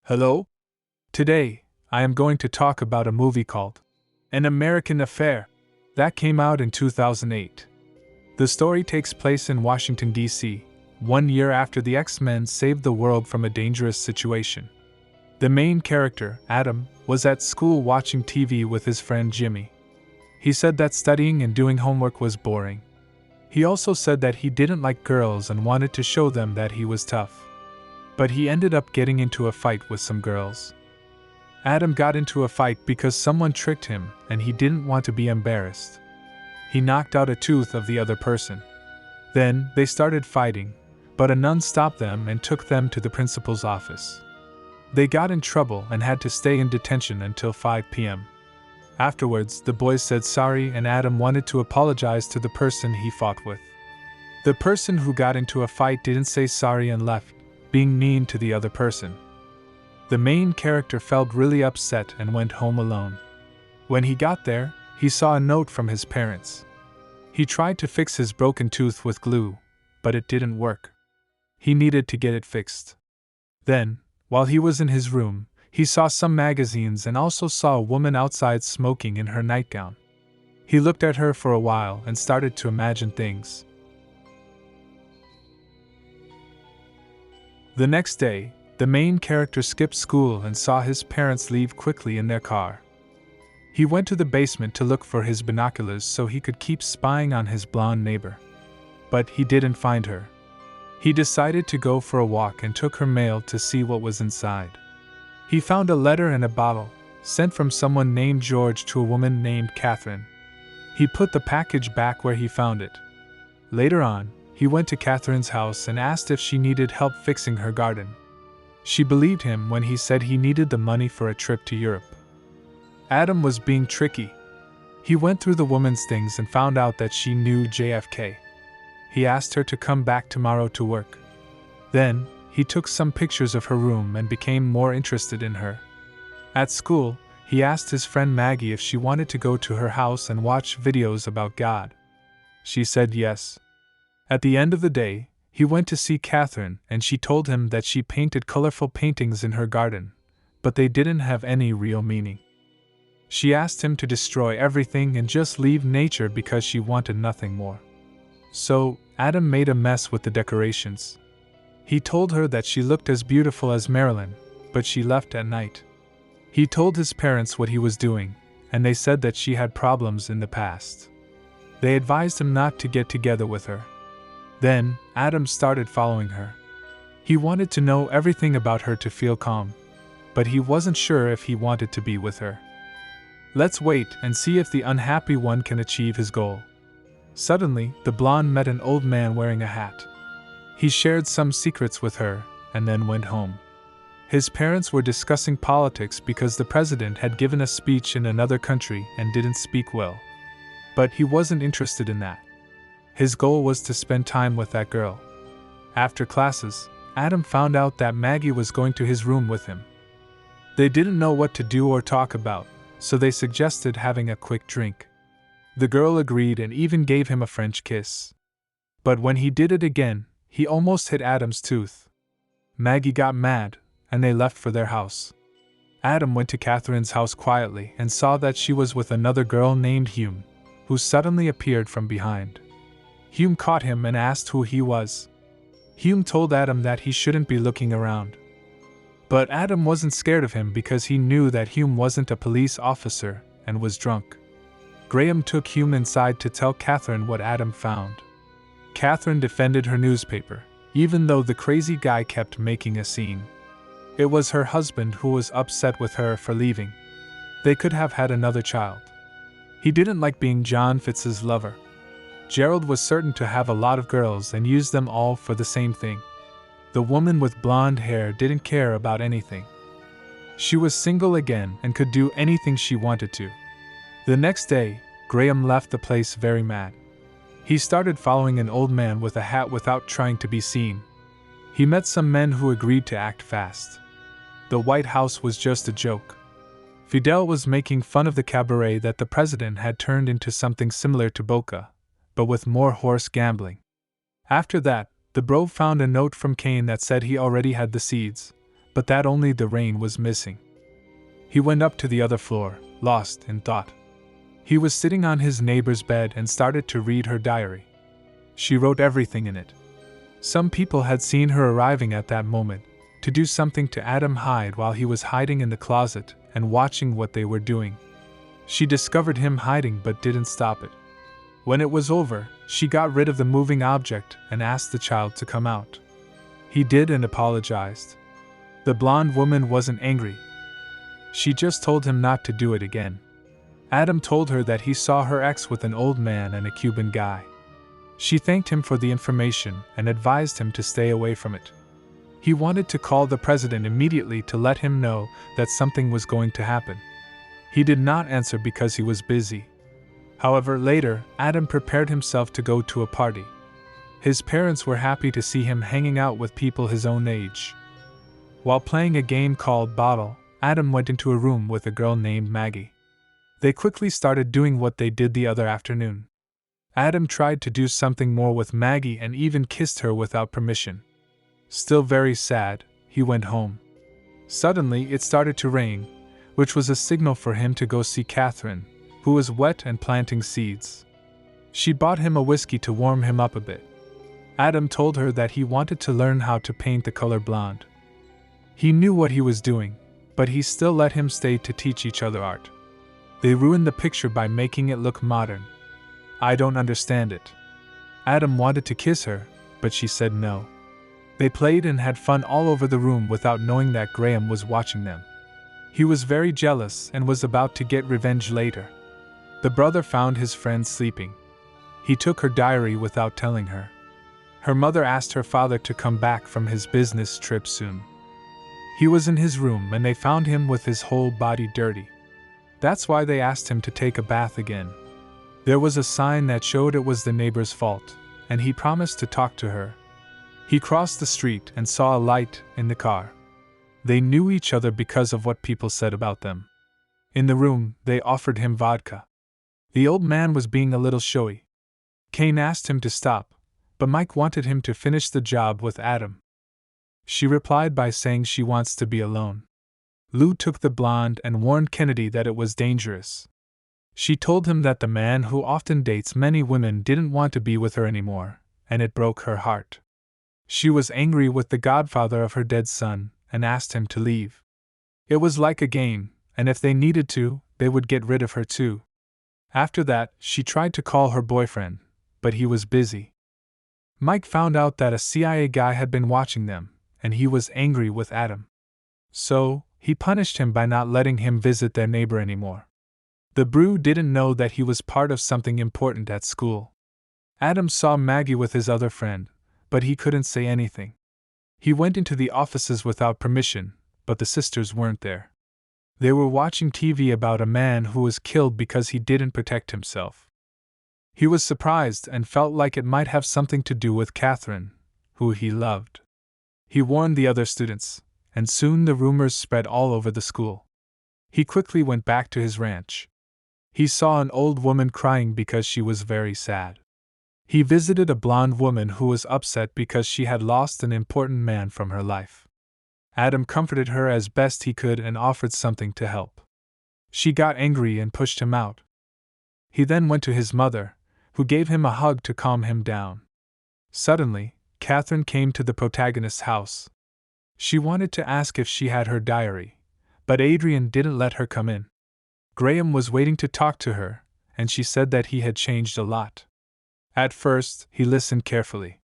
Hello? Today, I am going to talk about a movie called An American Affair that came out in 2008. The story takes place in Washington, D.C., 1 year after the X-Men saved the world from a dangerous situation. The main character, Adam, was at school watching TV with his friend Jimmy. He said that studying and doing homework was boring. He also said that he didn't like girls and wanted to show them that he was tough. But he ended up getting into a fight with some girls. Adam got into a fight because someone tricked him and he didn't want to be embarrassed. He knocked out a tooth of the other person. Then, they started fighting, but a nun stopped them and took them to the principal's office. They got in trouble and had to stay in detention until 5 p.m. Afterwards, the boys said sorry and Adam wanted to apologize to the person he fought with. The person who got into a fight didn't say sorry and left, being mean to the other person. The main character felt really upset and went home alone. When he got there, he saw a note from his parents. He tried to fix his broken tooth with glue, but it didn't work. He needed to get it fixed. Then, while he was in his room, he saw some magazines and also saw a woman outside smoking in her nightgown. He looked at her for a while and started to imagine things. The next day, the main character skipped school and saw his parents leave quickly in their car. He went to the basement to look for his binoculars so he could keep spying on his blonde neighbor. But he didn't find her. He decided to go for a walk and took her mail to see what was inside. He found a letter and a bottle, sent from someone named George to a woman named Catherine. He put the package back where he found it. Later on, he went to Catherine's house and asked if she needed help fixing her garden. She believed him when he said he needed the money for a trip to Europe. Adam was being tricky. He went through the woman's things and found out that she knew JFK. He asked her to come back tomorrow to work. Then, he took some pictures of her room and became more interested in her. At school, he asked his friend Maggie if she wanted to go to her house and watch videos about God. She said yes. At the end of the day, he went to see Catherine and she told him that she painted colorful paintings in her garden, but they didn't have any real meaning. She asked him to destroy everything and just leave nature because she wanted nothing more. So, Adam made a mess with the decorations. He told her that she looked as beautiful as Marilyn, but she left at night. He told his parents what he was doing, and they said that she had problems in the past. They advised him not to get together with her. Then, Adam started following her. He wanted to know everything about her to feel calm, but he wasn't sure if he wanted to be with her. Let's wait and see if the unhappy one can achieve his goal. Suddenly, the blonde met an old man wearing a hat. He shared some secrets with her, and then went home. His parents were discussing politics because the president had given a speech in another country and didn't speak well. But he wasn't interested in that. His goal was to spend time with that girl. After classes, Adam found out that Maggie was going to his room with him. They didn't know what to do or talk about, so they suggested having a quick drink. The girl agreed and even gave him a French kiss. But when he did it again, he almost hit Adam's tooth. Maggie got mad, and they left for their house. Adam went to Catherine's house quietly and saw that she was with another girl named Hume, who suddenly appeared from behind. Hume caught him and asked who he was. Hume told Adam that he shouldn't be looking around. But Adam wasn't scared of him because he knew that Hume wasn't a police officer and was drunk. Graham took Hume inside to tell Catherine what Adam found. Catherine defended her newspaper, even though the crazy guy kept making a scene. It was her husband who was upset with her for leaving. They could have had another child. He didn't like being John Fitz's lover. Gerald was certain to have a lot of girls and use them all for the same thing. The woman with blonde hair didn't care about anything. She was single again and could do anything she wanted to. The next day, Graham left the place very mad. He started following an old man with a hat without trying to be seen. He met some men who agreed to act fast. The White House was just a joke. Fidel was making fun of the cabaret that the president had turned into something similar to Boca, but with more horse gambling. After that, the bro found a note from Cain that said he already had the seeds, but that only the rain was missing. He went up to the other floor, lost in thought. He was sitting on his neighbor's bed and started to read her diary. She wrote everything in it. Some people had seen her arriving at that moment, to do something to Adam Hyde while he was hiding in the closet and watching what they were doing. She discovered him hiding but didn't stop it. When it was over, she got rid of the moving object and asked the child to come out. He did and apologized. The blonde woman wasn't angry. She just told him not to do it again. Adam told her that he saw her ex with an old man and a Cuban guy. She thanked him for the information and advised him to stay away from it. He wanted to call the president immediately to let him know that something was going to happen. He did not answer because he was busy. However, later, Adam prepared himself to go to a party. His parents were happy to see him hanging out with people his own age. While playing a game called Bottle, Adam went into a room with a girl named Maggie. They quickly started doing what they did the other afternoon. Adam tried to do something more with Maggie and even kissed her without permission. Still very sad, he went home. Suddenly, it started to rain, which was a signal for him to go see Catherine, who was wet and planting seeds. She bought him a whiskey to warm him up a bit. Adam told her that he wanted to learn how to paint the color blonde. He knew what he was doing, but he still let him stay to teach each other art. They ruined the picture by making it look modern. I don't understand it. Adam wanted to kiss her, but she said no. They played and had fun all over the room without knowing that Graham was watching them. He was very jealous and was about to get revenge later. The brother found his friend sleeping. He took her diary without telling her. Her mother asked her father to come back from his business trip soon. He was in his room and they found him with his whole body dirty. That's why they asked him to take a bath again. There was a sign that showed it was the neighbor's fault, and he promised to talk to her. He crossed the street and saw a light in the car. They knew each other because of what people said about them. In the room, they offered him vodka. The old man was being a little showy. Kane asked him to stop, but Mike wanted him to finish the job with Adam. She replied by saying she wants to be alone. Lou took the blonde and warned Kennedy that it was dangerous. She told him that the man who often dates many women didn't want to be with her anymore, and it broke her heart. She was angry with the godfather of her dead son and asked him to leave. It was like a game, and if they needed to, they would get rid of her too. After that, she tried to call her boyfriend, but he was busy. Mike found out that a CIA guy had been watching them, and he was angry with Adam. So, he punished him by not letting him visit their neighbor anymore. The brew didn't know that he was part of something important at school. Adam saw Maggie with his other friend, but he couldn't say anything. He went into the offices without permission, but the sisters weren't there. They were watching TV about a man who was killed because he didn't protect himself. He was surprised and felt like it might have something to do with Catherine, who he loved. He warned the other students, and soon the rumors spread all over the school. He quickly went back to his ranch. He saw an old woman crying because she was very sad. He visited a blonde woman who was upset because she had lost an important man from her life. Adam comforted her as best he could and offered something to help. She got angry and pushed him out. He then went to his mother, who gave him a hug to calm him down. Suddenly, Catherine came to the protagonist's house. She wanted to ask if she had her diary, but Adrian didn't let her come in. Graham was waiting to talk to her, and she said that he had changed a lot. At first, he listened carefully.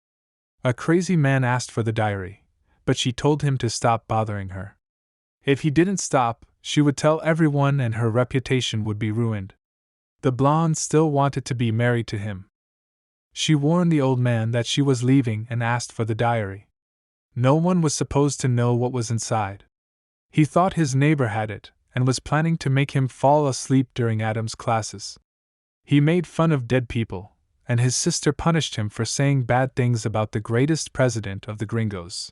A crazy man asked for the diary, but she told him to stop bothering her. If he didn't stop, she would tell everyone and her reputation would be ruined. The blonde still wanted to be married to him. She warned the old man that she was leaving and asked for the diary. No one was supposed to know what was inside. He thought his neighbor had it, and was planning to make him fall asleep during Adam's classes. He made fun of dead people, and his sister punished him for saying bad things about the greatest president of the gringos.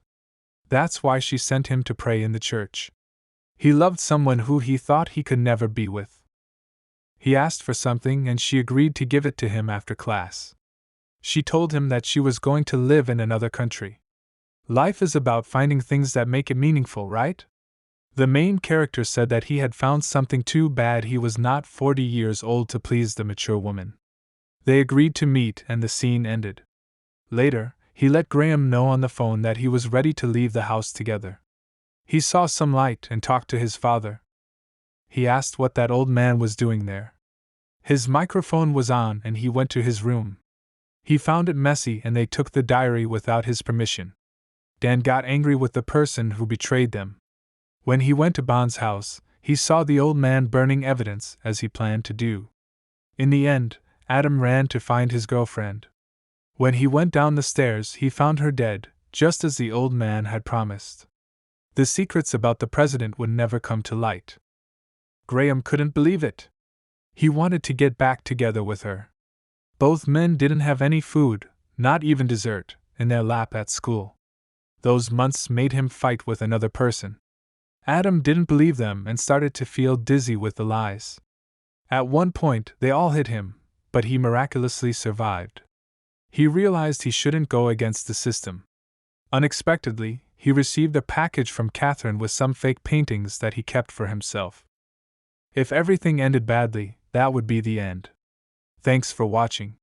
That's why she sent him to pray in the church. He loved someone who he thought he could never be with. He asked for something and she agreed to give it to him after class. She told him that she was going to live in another country. Life is about finding things that make it meaningful, right? The main character said that he had found something too bad he was not 40 years old to please the mature woman. They agreed to meet and the scene ended. Later, he let Graham know on the phone that he was ready to leave the house together. He saw some light and talked to his father. He asked what that old man was doing there. His microphone was on and he went to his room. He found it messy and they took the diary without his permission. Dan got angry with the person who betrayed them. When he went to Bond's house, he saw the old man burning evidence as he planned to do. In the end, Adam ran to find his girlfriend. When he went down the stairs, he found her dead, just as the old man had promised. The secrets about the president would never come to light. Graham couldn't believe it. He wanted to get back together with her. Both men didn't have any food, not even dessert, in their lap at school. Those months made him fight with another person. Adam didn't believe them and started to feel dizzy with the lies. At one point, they all hit him, but he miraculously survived. He realized he shouldn't go against the system. Unexpectedly, he received a package from Catherine with some fake paintings that he kept for himself. If everything ended badly, that would be the end. Thanks for watching.